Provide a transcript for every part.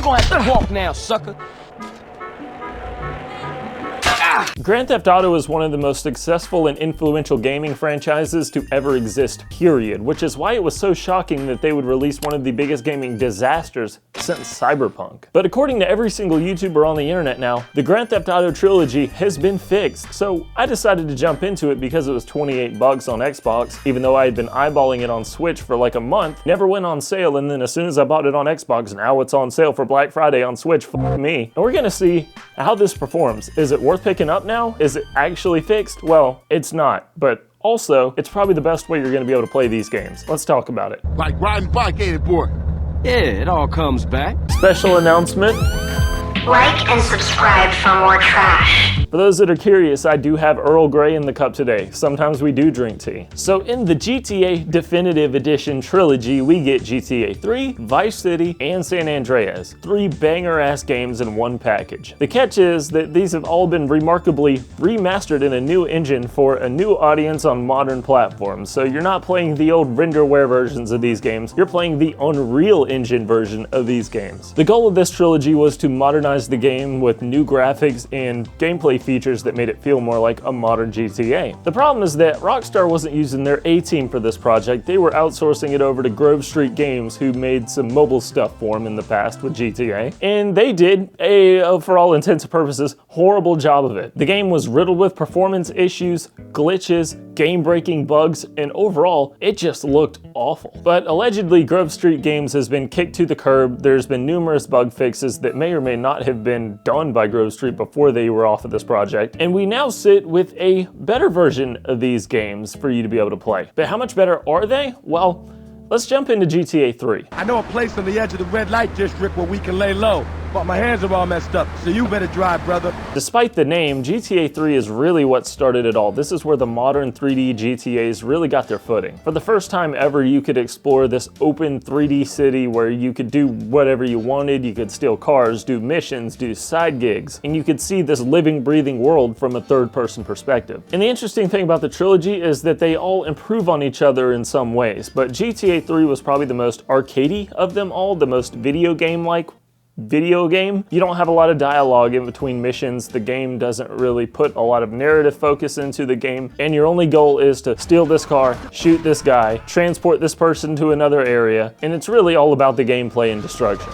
You gonna have to walk now, sucker. Grand Theft Auto is one of the most successful and influential gaming franchises to ever exist, period, which is why it was so shocking that they would release one of the biggest gaming disasters since Cyberpunk. But according to every single YouTuber on the internet now, the Grand Theft Auto trilogy has been fixed, so I decided to jump into it because it was 28 bucks on Xbox, even though I had been eyeballing it on Switch for like a month, never went on sale, and then as soon as I bought it on Xbox, now it's on sale for Black Friday on Switch, f me. And we're gonna see how this performs. Is it worth picking up now? Is it actually fixed? Well, it's not, but also, it's probably the best way you're gonna be able to play these games. Let's talk about it. Like riding bike, ain't it, boy? Yeah, it all comes back. Special announcement. Like and subscribe for more trash. For those that are curious, I do have Earl Grey in the cup today. Sometimes we do drink tea. So in the GTA Definitive Edition trilogy, we get GTA 3, Vice City, and San Andreas. 3 banger-ass games in one package. The catch is that these have all been remarkably remastered in a new engine for a new audience on modern platforms. So you're not playing the old renderware versions of these games, you're playing the Unreal Engine version of these games. The goal of this trilogy was to modernize the game with new graphics and gameplay features that made it feel more like a modern GTA. The problem is that Rockstar wasn't using their A-team for this project, they were outsourcing it over to Grove Street Games, who made some mobile stuff for them in the past with GTA, and they did a, for all intents and purposes, horrible job of it. The game was riddled with performance issues, glitches, game-breaking bugs, and overall, it just looked awful. But allegedly, Grove Street Games has been kicked to the curb. There's been numerous bug fixes that may or may not have been done by Grove Street before they were off of this project, and we now sit with a better version of these games for you to be able to play. But how much better are they? Well, let's jump into GTA 3. I know a place on the edge of the red light district where we can lay low, but my hands are all messed up, so you better drive, brother. Despite the name, GTA 3 is really what started it all. This is where the modern 3D GTAs really got their footing. For the first time ever, you could explore this open 3D city where you could do whatever you wanted. You could steal cars, do missions, do side gigs, and you could see this living, breathing world from a third-person perspective. And the interesting thing about the trilogy is that they all improve on each other in some ways, but GTA 3 was probably the most arcadey of them all, the most video game-like video game. You don't have a lot of dialogue in between missions. The game doesn't really put a lot of narrative focus into the game, and your only goal is to steal this car, shoot this guy, transport this person to another area, and it's really all about the gameplay and destruction.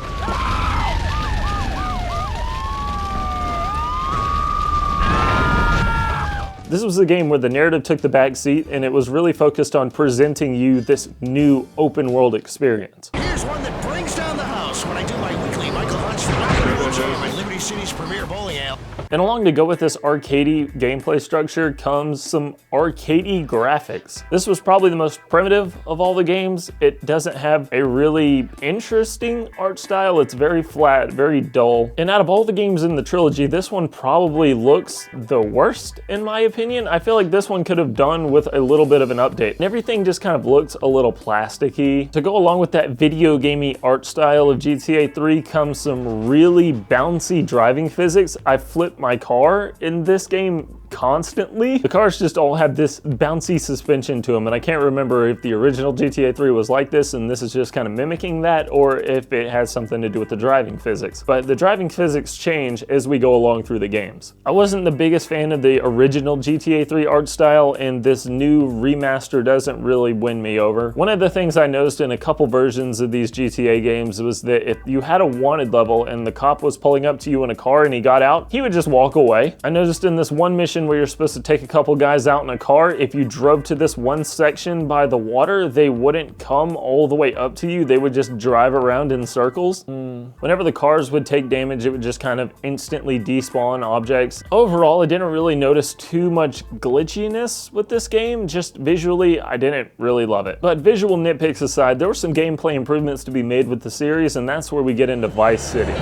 This was a game where the narrative took the back seat, and it was really focused on presenting you this new open world experience. Here's one that brings down the house when I do my weekly Michael Hunch from my Liberty City's premier bowling alley. And along to go with this arcadey gameplay structure comes some arcadey graphics. This was probably the most primitive of all the games. It doesn't have a really interesting art style. It's very flat, very dull. And out of all the games in the trilogy, this one probably looks the worst in my opinion. I feel like this one could have done with a little bit of an update. And everything just kind of looks a little plasticky. To go along with that video gamey art style of GTA 3 comes some really bouncy driving physics. I flipped my car in this game constantly. The cars just all have this bouncy suspension to them, and I can't remember if the original GTA 3 was like this and this is just kind of mimicking that, or if it has something to do with the driving physics. But the driving physics change as we go along through the games. I wasn't the biggest fan of the original GTA 3 art style, and this new remaster doesn't really win me over. One of the things I noticed in a couple versions of these GTA games was that if you had a wanted level and the cop was pulling up to you in a car and he got out, he would just walk away. I noticed in this one mission where you're supposed to take a couple guys out in a car, if you drove to this one section by the water, they wouldn't come all the way up to you. They would just drive around in circles. Whenever the cars would take damage, it would just kind of instantly despawn objects. Overall, I didn't really notice too much glitchiness with this game. Just visually, I didn't really love it. But visual nitpicks aside, there were some gameplay improvements to be made with the series, and that's where we get into Vice City.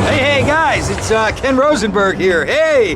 Hey guys, it's Ken Rosenberg here. Hey,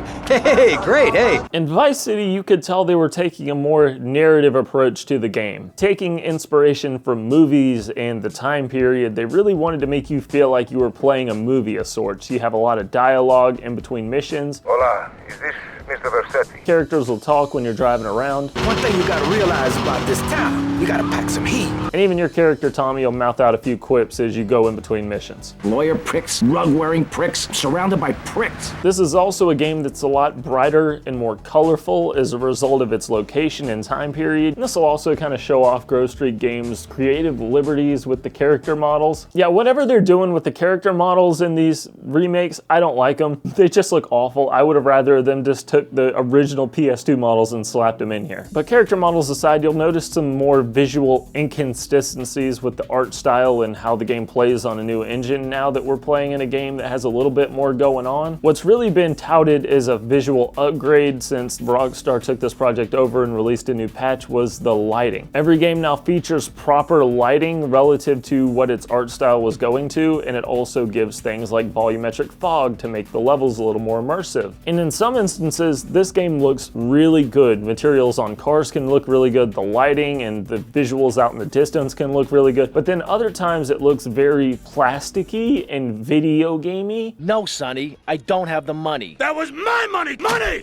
great, hey. In Vice City, you could tell they were taking a more narrative approach to the game. Taking inspiration from movies and the time period, they really wanted to make you feel like you were playing a movie of sorts. You have a lot of dialogue in between missions. Hola, is this Mr. Versetti. Characters will talk when you're driving around. One thing you gotta realize about this town, you gotta pack some heat. And even your character, Tommy, will mouth out a few quips as you go in between missions. Lawyer pricks, rug-wearing pricks, surrounded by pricks. This is also a game that's a lot brighter and more colorful as a result of its location and time period. And this will also kind of show off Grove Street Games' creative liberties with the character models. Yeah, whatever they're doing with the character models in these remakes, I don't like them. They just look awful. I would have rather them just took the original PS2 models and slapped them in here. But character models aside, you'll notice some more visual inconsistencies with the art style and how the game plays on a new engine now that we're playing in a game that has a little bit more going on. What's really been touted as a visual upgrade since Rockstar took this project over and released a new patch was the lighting. Every game now features proper lighting relative to what its art style was going to, and it also gives things like volumetric fog to make the levels a little more immersive. And in some instances, this game looks really good. Materials on cars can look really good, the lighting and the visuals out in the distance can look really good, but then other times it looks very plasticky and video gamey. No, Sonny, I don't have the money. That was my money!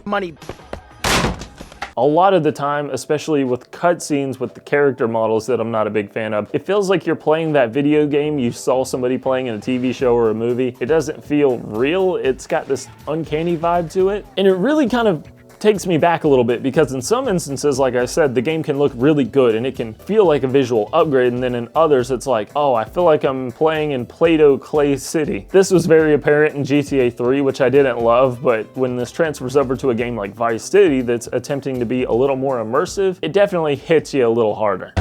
Money. A lot of the time, especially with cutscenes with the character models that I'm not a big fan of, it feels like you're playing that video game you saw somebody playing in a TV show or a movie. It doesn't feel real. It's got this uncanny vibe to it. And it really kind of takes me back a little bit because in some instances, like I said, the game can look really good and it can feel like a visual upgrade, and then in others it's like, oh, I feel like I'm playing in Play-Doh Clay City. This was very apparent in GTA 3, which I didn't love, but when this transfers over to a game like Vice City that's attempting to be a little more immersive, it definitely hits you a little harder.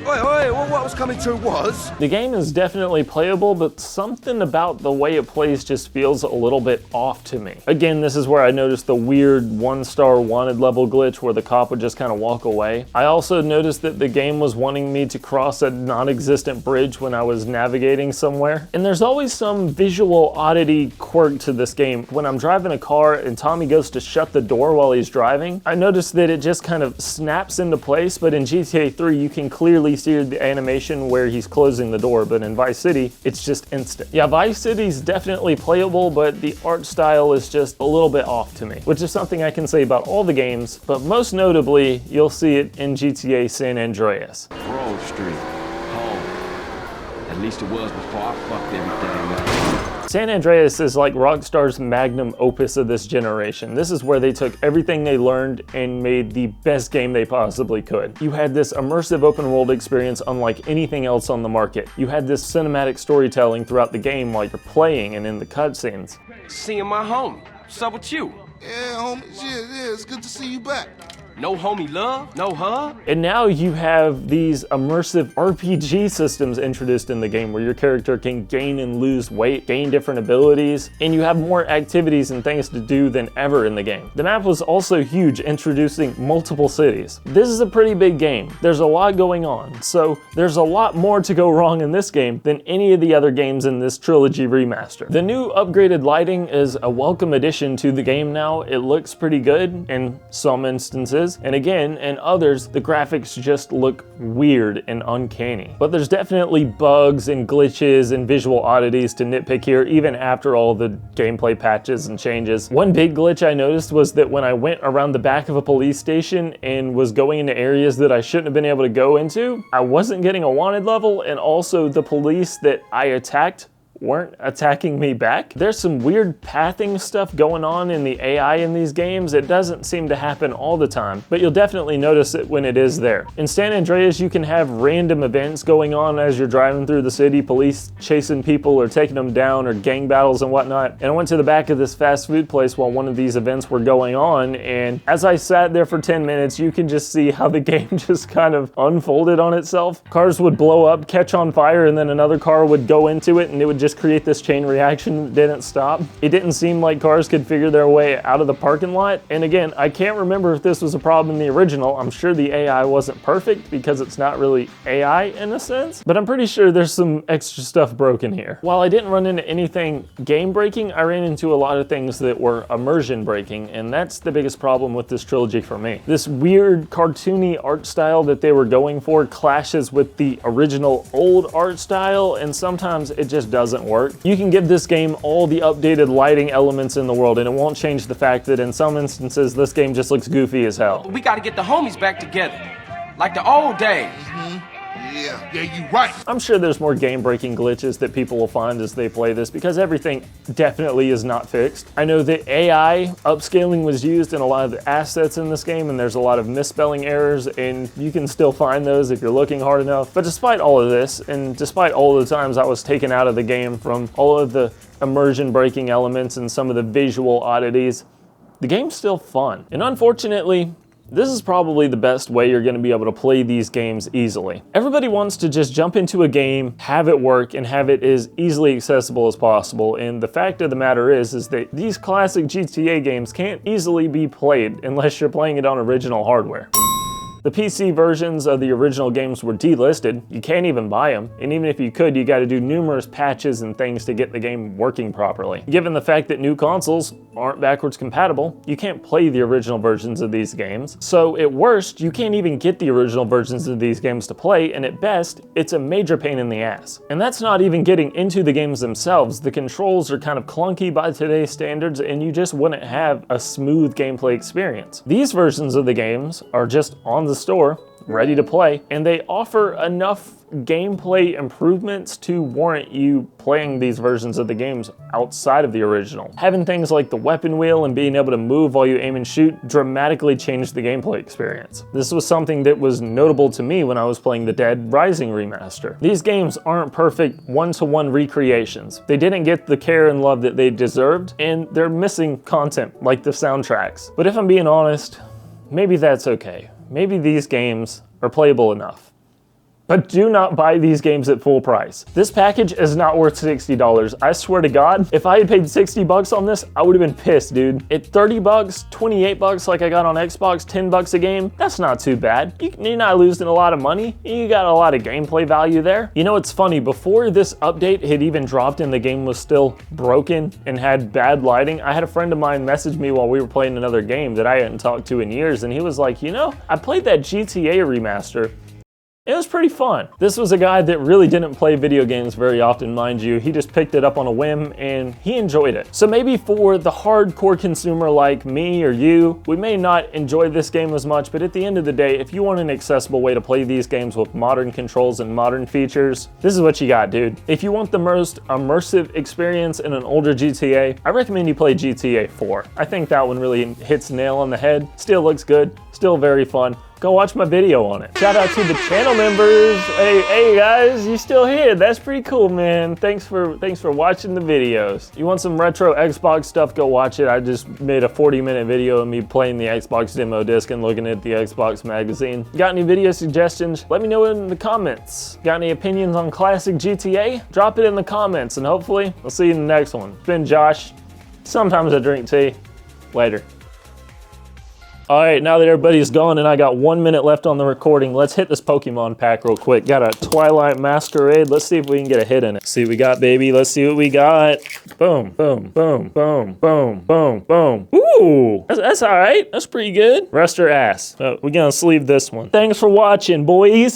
Oi, what was coming to was? The game is definitely playable, but something about the way it plays just feels a little bit off to me. Again, this is where I noticed the weird one-star wanted level glitch where the cop would just kind of walk away. I also noticed that the game was wanting me to cross a non-existent bridge when I was navigating somewhere. And there's always some visual oddity quirk to this game. When I'm driving a car and Tommy goes to shut the door while he's driving, I noticed that it just kind of snaps into place, but in GTA 3 you can clearly see the animation where he's closing the door, but in Vice City, it's just instant. Yeah, Vice City's definitely playable, but the art style is just a little bit off to me, which is something I can say about all the games, but most notably, you'll see it in GTA San Andreas. Grove Street, home. At least it was before I fucked everything up. San Andreas is like Rockstar's magnum opus of this generation. This is where they took everything they learned and made the best game they possibly could. You had this immersive open world experience unlike anything else on the market. You had this cinematic storytelling throughout the game while you're playing and in the cutscenes. Seeing my homie. What's up with you? Yeah, homie, yeah, it's good to see you back. No homie love? No hug? And now you have these immersive RPG systems introduced in the game where your character can gain and lose weight, gain different abilities, and you have more activities and things to do than ever in the game. The map was also huge, introducing multiple cities. This is a pretty big game. There's a lot going on, so there's a lot more to go wrong in this game than any of the other games in this Trilogy remaster. The new upgraded lighting is a welcome addition to the game now. It looks pretty good in some instances. And again, in others, the graphics just look weird and uncanny. But there's definitely bugs and glitches and visual oddities to nitpick here, even after all the gameplay patches and changes. One big glitch I noticed was that when I went around the back of a police station and was going into areas that I shouldn't have been able to go into, I wasn't getting a wanted level, and also the police that I attacked weren't attacking me back. There's some weird pathing stuff going on in the AI in these games. It doesn't seem to happen all the time, but you'll definitely notice it when it is there. In San Andreas, you can have random events going on as you're driving through the city, police chasing people or taking them down, or gang battles and whatnot. And I went to the back of this fast food place while one of these events were going on, and as I sat there for 10 minutes, you can just see how the game just kind of unfolded on itself. Cars would blow up, catch on fire, and then another car would go into it, and it would just create this chain reaction that didn't stop. It didn't seem like cars could figure their way out of the parking lot. And again, I can't remember if this was a problem in the original. I'm sure the AI wasn't perfect because it's not really AI in a sense, but I'm pretty sure there's some extra stuff broken here. While I didn't run into anything game breaking, I ran into a lot of things that were immersion breaking, and that's the biggest problem with this trilogy for me. This weird cartoony art style that they were going for clashes with the original old art style, and sometimes it just doesn't doesn't work. You can give this game all the updated lighting elements in the world and it won't change the fact that in some instances this game just looks goofy as hell. We gotta get the homies back together. Like the old days. Yeah, you right. I'm sure there's more game-breaking glitches that people will find as they play this because everything definitely is not fixed. I know that AI upscaling was used in a lot of the assets in this game and there's a lot of misspelling errors and you can still find those if you're looking hard enough. But despite all of this and despite all the times I was taken out of the game from all of the immersion-breaking elements and some of the visual oddities, the game's still fun. And unfortunately, this is probably the best way you're going to be able to play these games easily. Everybody wants to just jump into a game, have it work, and have it as easily accessible as possible. And the fact of the matter is that these classic GTA games can't easily be played unless you're playing it on original hardware. The PC versions of the original games were delisted. You can't even buy them. And even if you could, you gotta do numerous patches and things to get the game working properly. Given the fact that new consoles aren't backwards compatible, you can't play the original versions of these games. So at worst, you can't even get the original versions of these games to play, and at best, it's a major pain in the ass. And that's not even getting into the games themselves. The controls are kind of clunky by today's standards, and you just wouldn't have a smooth gameplay experience. These versions of the games are just on the store, ready to play, and they offer enough gameplay improvements to warrant you playing these versions of the games outside of the original. Having things like the weapon wheel and being able to move while you aim and shoot dramatically changed the gameplay experience. This was something that was notable to me when I was playing the Dead Rising remaster. These games aren't perfect one-to-one recreations. They didn't get the care and love that they deserved, and they're missing content like the soundtracks. But if I'm being honest, maybe that's okay. Maybe these games are playable enough. But do not buy these games at full price. This package is not worth $60. I swear to God, if I had paid 60 bucks on this, I would have been pissed, dude. At 30 bucks, 28 bucks like I got on Xbox, 10 bucks a game, that's not too bad. You're not losing a lot of money. You got a lot of gameplay value there. You know, it's funny, before this update had even dropped and the game was still broken and had bad lighting, I had a friend of mine message me while we were playing another game that I hadn't talked to in years, and he was like, you know, I played that GTA remaster. It was pretty fun. This was a guy that really didn't play video games very often, mind you. He just picked it up on a whim and he enjoyed it. So maybe for the hardcore consumer like me or you, we may not enjoy this game as much, but at the end of the day, if you want an accessible way to play these games with modern controls and modern features, this is what you got, dude. If you want the most immersive experience in an older GTA, I recommend you play GTA 4. I think that one really hits nail on the head. Still looks good, still very fun. Go watch my video on it. Shout out to the channel members. Hey guys, you still here? That's pretty cool, man. Thanks for watching the videos. You want some retro Xbox stuff? Go watch it. I just made a 40-minute video of me playing the Xbox demo disc and looking at the Xbox magazine. Got any video suggestions? Let me know in the comments. Got any opinions on classic GTA? Drop it in the comments, and hopefully I'll see you in the next one. It's been Josh. Sometimes I drink tea. Later. All right, now that everybody's gone and I got 1 minute left on the recording, let's hit this Pokemon pack real quick. Got a Twilight Masquerade. Let's see if we can get a hit in it. See what we got, baby. Let's see what we got. Boom, boom, boom, boom, boom, boom, boom. Ooh, that's all right. That's pretty good. Rest her ass. We're gonna sleeve this one. Thanks for watching, boys.